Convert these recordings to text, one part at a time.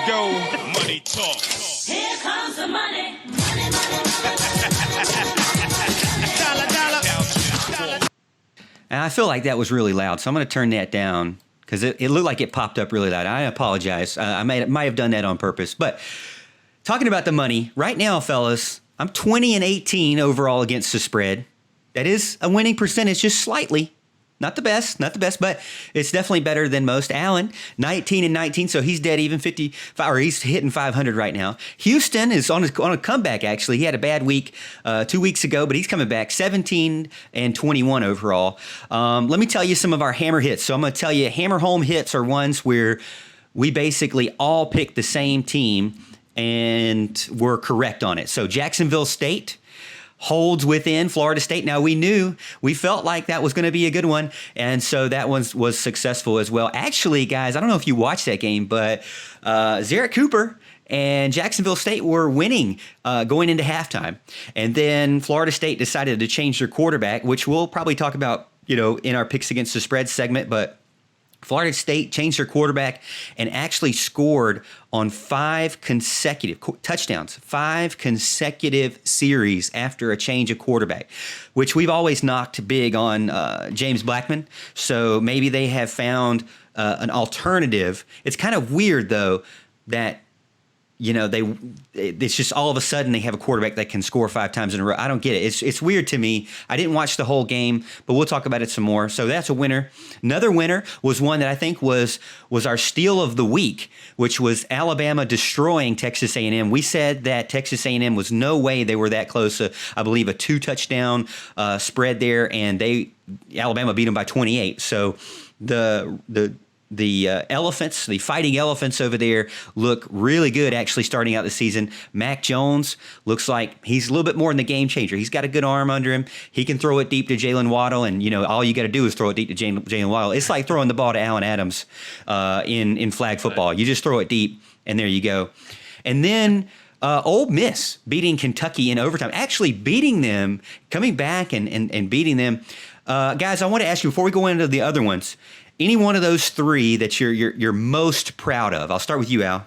go. Money talk. Here comes the money. Money, money, Dollar. And I feel like that was really loud, so I'm going to turn that down because it looked like it popped up really loud. I apologize. I might have done that on purpose. But talking about the money, right now, fellas, I'm 20-18 overall against the spread. That is a winning percentage, just slightly. Not the best, but it's definitely better than most. Allen, 19-19, so he's dead even 55, or he's hitting 500 right now. Houston is on a comeback, actually. He had a bad week 2 weeks ago, but he's coming back, 17-21 overall. Let me tell you some of our hammer hits. So I'm going to tell you hammer home hits are ones where we basically all picked the same team and were correct on it. So Jacksonville State holds within Florida State. Now, we felt like that was going to be a good one, and so that one was successful as well. Actually, guys, I don't know if you watched that game, but Zarek Cooper and Jacksonville State were winning going into halftime. And then Florida State decided to change their quarterback, which we'll probably talk about, in our picks against the spread segment, but Florida State changed their quarterback and actually scored on 5 consecutive touchdowns, 5 consecutive series after a change of quarterback, which we've always knocked big on James Blackman. So maybe they have found an alternative. It's kind of weird, though, that it's just all of a sudden they have a quarterback that can score 5 times in a row. I don't get it. It's weird to me. I didn't watch the whole game, but we'll talk about it some more. So that's a winner. Another winner was one that I think was our steal of the week, which was Alabama destroying Texas A&M. We said that Texas A&M was no way they were that close. I believe a 2-touchdown spread there, and Alabama beat them by 28. So the elephants, the fighting elephants over there, look really good actually starting out the season. Mac Jones looks like he's a little bit more in the game changer. He's got a good arm under him. He can throw it deep to Jalen Waddle, and all you got to do is throw it deep to Jalen Waddle. It's like throwing the ball to Allen Adams in flag football. You just throw it deep, and there you go. And then Ole Miss beating Kentucky in overtime, actually beating them, coming back and beating them. Guys, I want to ask you before we go into the other ones, any one of those 3 that you're most proud of? I'll start with you, Al.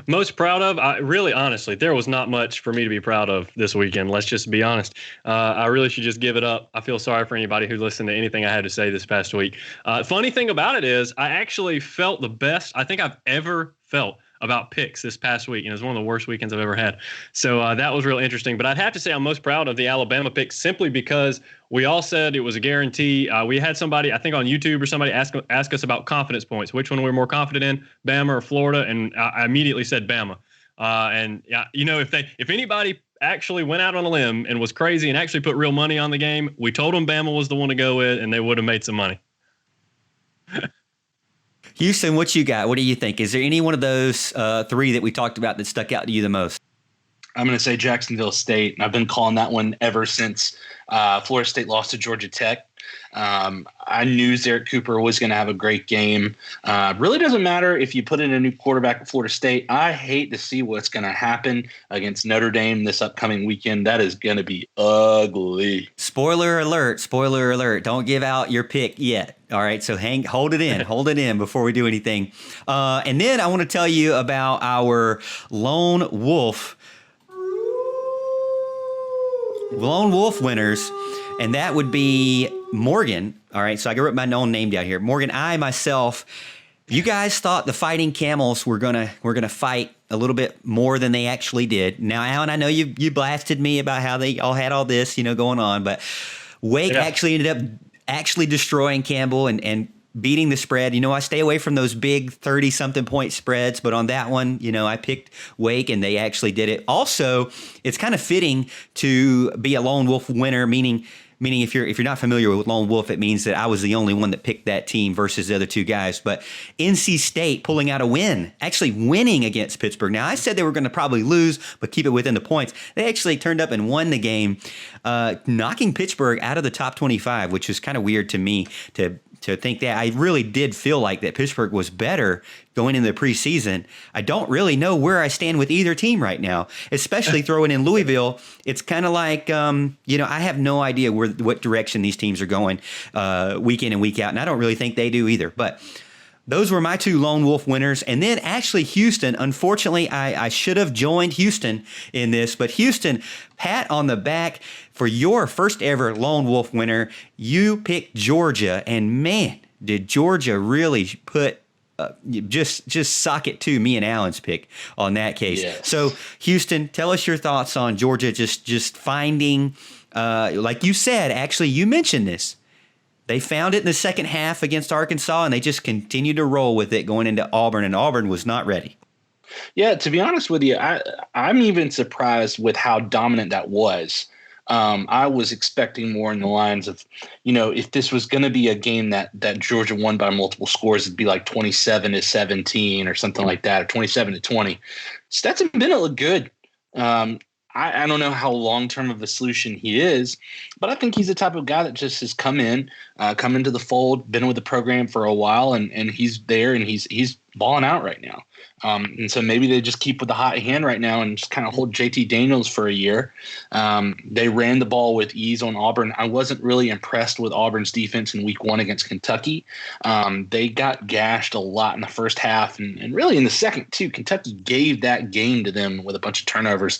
Most proud of? Honestly, there was not much for me to be proud of this weekend. Let's just be honest. I really should just give it up. I feel sorry for anybody who listened to anything I had to say this past week. Funny thing about it is I actually felt the best I think I've ever felt about picks this past week, and it was one of the worst weekends I've ever had. So that was really interesting. But I'd have to say I'm most proud of the Alabama pick simply because we all said it was a guarantee. We had somebody, I think on YouTube or somebody, ask us about confidence points, which one we were more confident in, Bama or Florida, and I immediately said Bama. If anybody actually went out on a limb and was crazy and actually put real money on the game, we told them Bama was the one to go with, and they would have made some money. Houston, what you got? What do you think? Is there any one of those 3 that we talked about that stuck out to you the most? I'm going to say Jacksonville State. I've been calling that one ever since Florida State lost to Georgia Tech. I knew Zarek Cooper was going to have a great game. Really doesn't matter if you put in a new quarterback at Florida State. I hate to see what's going to happen against Notre Dame this upcoming weekend. That is going to be ugly. Spoiler alert. Don't give out your pick yet. All right, so hold it in before we do anything. And then I want to tell you about our lone wolf winners, and that would be Morgan. All right, so I wrote my own name down here. Morgan, I myself. You guys thought the Fighting Camels were gonna fight a little bit more than they actually did. Now, Alan, I know you blasted me about how they all had all this, going on, but Wake actually ended up destroying Campbell and beating the spread. I stay away from those big 30-something point spreads, but on that one, I picked Wake, and they actually did it. Also, it's kind of fitting to be a lone wolf winner, meaning if you're not familiar with lone wolf, it means that I was the only one that picked that team versus the other 2 guys. But NC State pulling out a win, actually winning against Pittsburgh. Now, I said they were going to probably lose, but keep it within the points. They actually turned up and won the game, knocking Pittsburgh out of the top 25, which is kind of weird to me to think that. I really did feel like that Pittsburgh was better going into the preseason. I don't really know where I stand with either team right now, especially throwing in Louisville. It's kind of like, I have no idea what direction these teams are going week in and week out, and I don't really think they do either. But those were my two lone wolf winners. And then actually Houston, unfortunately, I should have joined Houston in this, but Houston, pat on the back for your first ever lone wolf winner. You picked Georgia, and man, did Georgia really put just sock it to me and Alan's pick on that case. Yes. So Houston, tell us your thoughts on Georgia just finding, like you said, actually you mentioned this. They found it in the second half against Arkansas, and they just continued to roll with it going into Auburn, and Auburn was not ready. Yeah, to be honest with you, I'm even surprised with how dominant that was. I was expecting more in the lines of, if this was going to be a game that Georgia won by multiple scores, it'd be like 27-17 or something like that, or 27-20. Stetson Bennett looked good. I don't know how long-term of a solution he is, but I think he's the type of guy that just has come into the fold, been with the program for a while, and he's there, and he's balling out right now. And so maybe they just keep with the hot hand right now and just kind of hold JT Daniels for a year. They ran the ball with ease on Auburn. I wasn't really impressed with Auburn's defense in week 1 against Kentucky. They got gashed a lot in the first half, and really in the second too. Kentucky gave that game to them with a bunch of turnovers.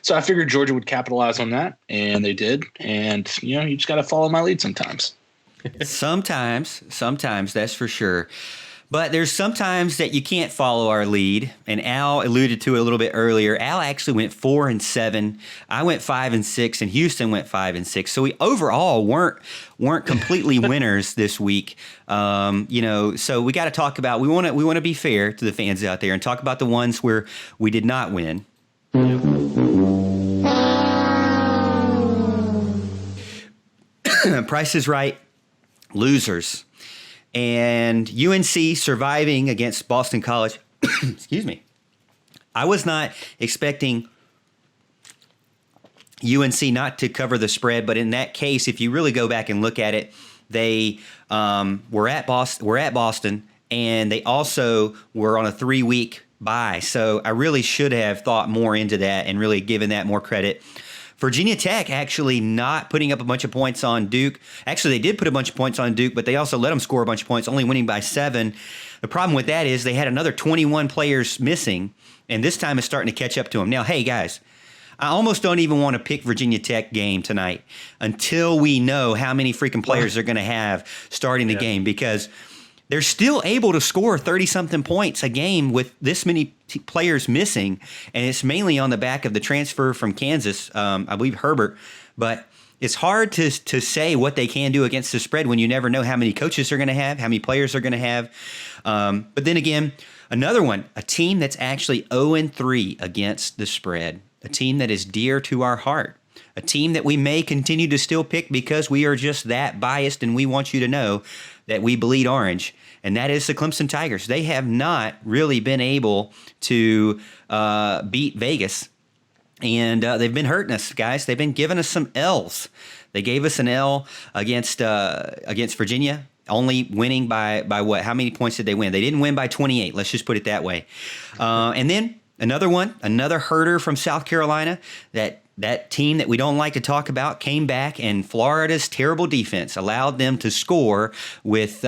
So I figured Georgia would capitalize on that, and they did. And, you just got to follow my lead sometimes. Sometimes, that's for sure. But there's sometimes that you can't follow our lead, and Al alluded to it a little bit earlier. Al actually went 4-7. I went 5-6, and Houston went 5-6. So we overall weren't completely winners this week. So we got to talk about. We want to be fair to the fans out there and talk about the ones where we did not win. Price is Right, losers. And UNC surviving against Boston College. Excuse me. I was not expecting UNC not to cover the spread, but in that case, if you really go back and look at it, they were at Boston, and they also were on a 3-week bye. So I really should have thought more into that and really given that more credit. Virginia Tech actually not putting up a bunch of points on Duke. Actually, they did put a bunch of points on Duke, but they also let them score a bunch of points, only winning by 7. The problem with that is they had another 21 players missing, and this time it's starting to catch up to them. Now, hey, guys, I almost don't even want to pick Virginia Tech game tonight until we know how many freaking players they're going to have starting the game, because they're still able to score 30-something points a game with this many players missing, and it's mainly on the back of the transfer from Kansas, I believe Herbert. But it's hard to say what they can do against the spread when you never know how many coaches they're going to have, how many players they're going to have. But then again, another one, a team that's actually 0-3 against the spread, a team that is dear to our heart. A team that we may continue to still pick because we are just that biased, and we want you to know that we bleed orange, and that is the Clemson Tigers. They have not really been able to beat Vegas, and they've been hurting us, guys. They've been giving us some L's. They gave us an L against Virginia, only winning by what? How many points did they win? They didn't win by 28. Let's just put it that way. And then another herder from South Carolina, that team that we don't like to talk about, came back, and Florida's terrible defense allowed them to score with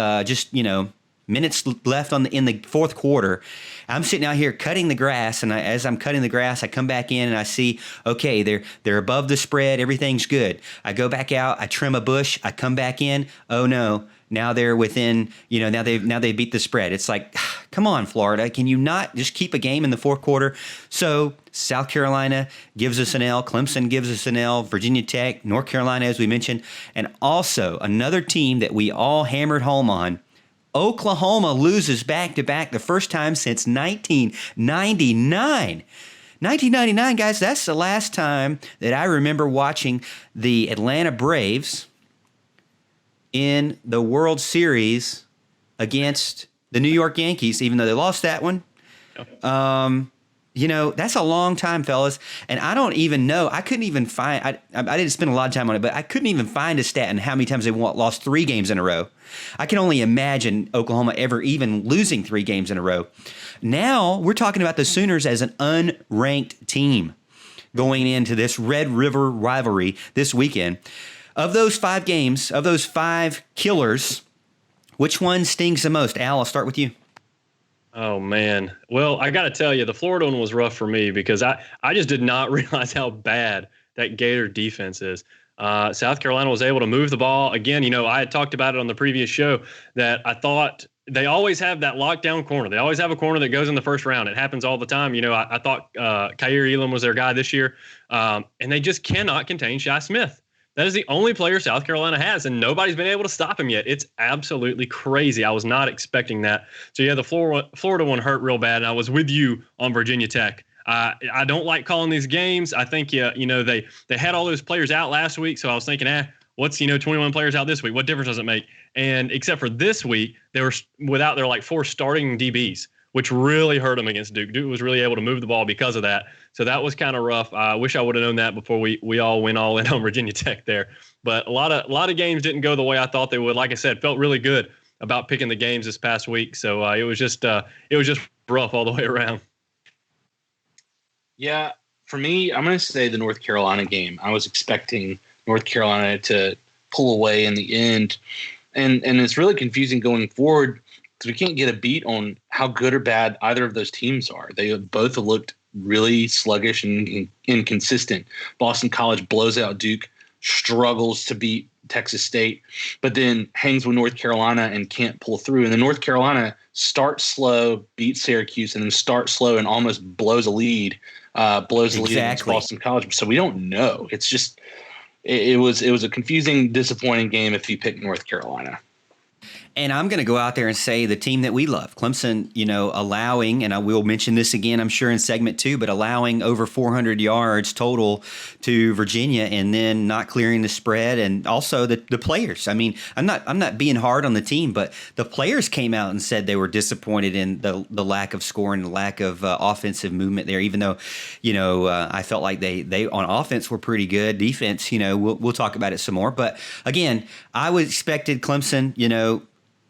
minutes left in the fourth quarter. I'm sitting out here cutting the grass, and as I'm cutting the grass, I come back in and I see, okay, they're above the spread, everything's good. I go back out, I trim a bush, I come back in, oh no, now they're within, now they beat the spread. It's like, come on, Florida, can you not just keep a game in the fourth quarter? So South Carolina gives us an L, Clemson gives us an L, Virginia Tech, North Carolina, as we mentioned, and also another team that we all hammered home on, Oklahoma, loses back-to-back, the first time since 1999. 1999, guys, that's the last time that I remember watching the Atlanta Braves in the World Series against the New York Yankees, even though they lost that one. That's a long time, fellas. And I don't even know. I couldn't even find – I didn't spend a lot of time on it, but I couldn't even find a stat on how many times they lost 3 games in a row. I can only imagine Oklahoma ever even losing 3 games in a row. Now we're talking about the Sooners as an unranked team going into this Red River rivalry this weekend. Of those 5 games, of those 5 killers, Which one stings the most? Al, I'll start with you. Oh man. Well, I got to tell you, the Florida one was rough for me because I just did not realize how bad that Gator defense is. South Carolina was able to move the ball again. I had talked about it on the previous show that I thought they always have that lockdown corner. They always have a corner that goes in the first round. It happens all the time. I thought Kyer Elam was their guy this year, and they just cannot contain Shi Smith. That is the only player South Carolina has, and nobody's been able to stop him yet. It's absolutely crazy. I was not expecting that. So, yeah, the Florida one hurt real bad, and I was with you on Virginia Tech. I don't like calling these games. I think, they had all those players out last week, so I was thinking, what's 21 players out this week? What difference does it make? And except for this week, they were without their 4 starting DBs, which really hurt them against Duke. Duke was really able to move the ball because of that. So that was kind of rough. I wish I would have known that before we all went all in on Virginia Tech there. But a lot of games didn't go the way I thought they would. Like I said, felt really good about picking the games this past week. So it was just rough all the way around. Yeah, for me, I'm going to say the North Carolina game. I was expecting North Carolina to pull away in the end. And it's really confusing going forward because we can't get a beat on how good or bad either of those teams are. They both have looked really sluggish and inconsistent. Boston College blows out Duke, struggles to beat Texas State, but then hangs with North Carolina and can't pull through. And then North Carolina starts slow, beats Syracuse, and then starts slow and almost blows a lead, against Boston College. So we don't know. It's just it was a confusing, disappointing game if you pick North Carolina. And I'm going to go out there and say the team that we love, Clemson, allowing, and I will mention this again, I'm sure in segment 2, but allowing over 400 yards total to Virginia and then not clearing the spread, and also the players. I mean, I'm not being hard on the team, but the players came out and said they were disappointed in the lack of scoring, the lack of offensive movement there, even though, I felt like they on offense were pretty good. Defense, we'll talk about it some more. But again, I would expected Clemson,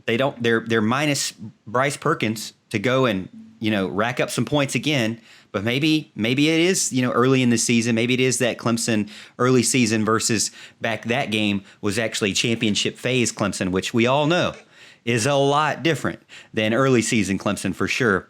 they're minus Bryce Perkins to go and, rack up some points again. But maybe it is, early in the season. Maybe it is that Clemson early season versus back that game was actually championship phase Clemson, which we all know is a lot different than early season Clemson for sure.